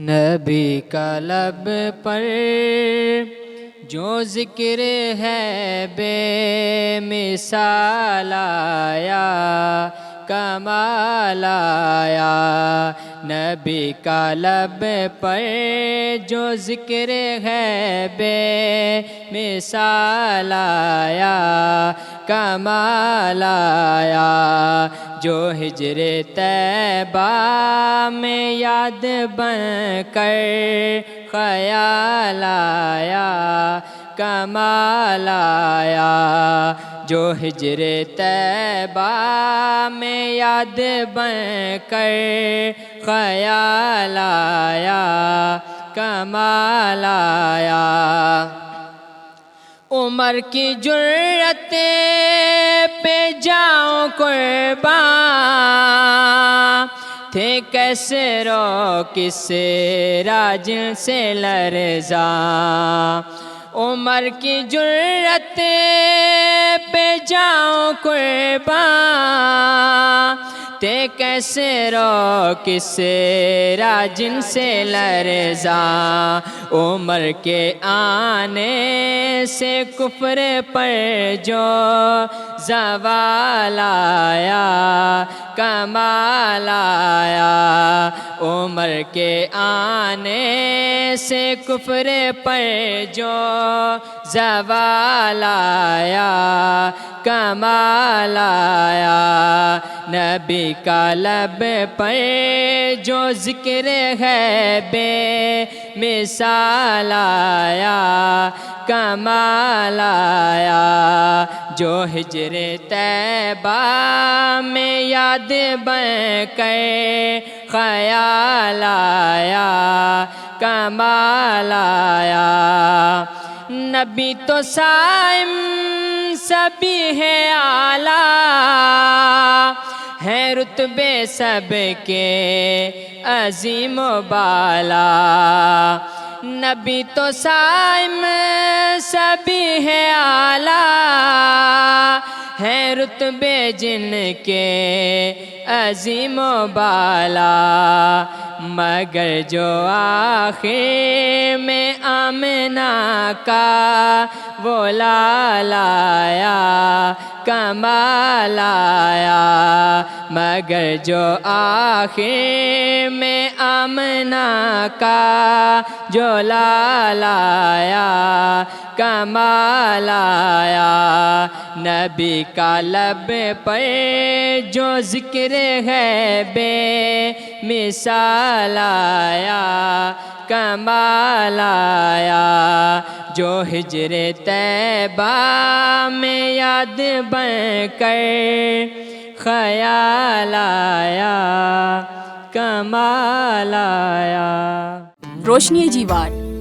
نبی کا لب پر جو ذکر ہے بے مثال آیا، کمال آیا۔ نبی کا لب پر جو ذکر ہے بے مثال آیا، کمال آیا۔ جو ہجر طیبہ میں یاد بن کر خیال آیا، کمال آیا۔ جو ہجر طیبہ میں یاد بن کر خیال آیا، کمال آیا۔ عمر کی جرت پہ جاؤں قرباں، تھے کیسر و کسریٰ جن سے لرزاں۔ عمر کی جرت پہ جاؤں قرباں، تھے کیسر و کسریٰ جن سے لرزاں۔ عمر کے آنے سے کفر پر جو زوال آیا، کمال آیا۔ عمر کے آنے سے کفر پر جو زوال آیا، کمال آیا۔ نبی کا لب پر جو ذکر ہے بے مثال آیا، کمال آیا۔ جو ہجر طیبہ میں یاد بن کر خیال آیا، کمال آیا۔ نبی تو صائم سبھی ہے اعلیٰ، ہے رتبے سب کے عظیم و بالا۔ نبی تو صائم سبھی ہے اعلیٰ، ہے رتبے جن کے عظیم و بالا۔ مگر جو آخر میں آمنہ کا وہ لال آیا، کمال آیا۔ مگر جو آخر میں آمنہ کا جو لال آیا، کمال آیا۔ نبی کا لب پر جو ذکر ہے بے مثال آیا، کمال آیا۔ جو ہجر طیبہ میں یاد بن کر خیال آیا، کمال آیا۔ روشنی جی وار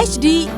HD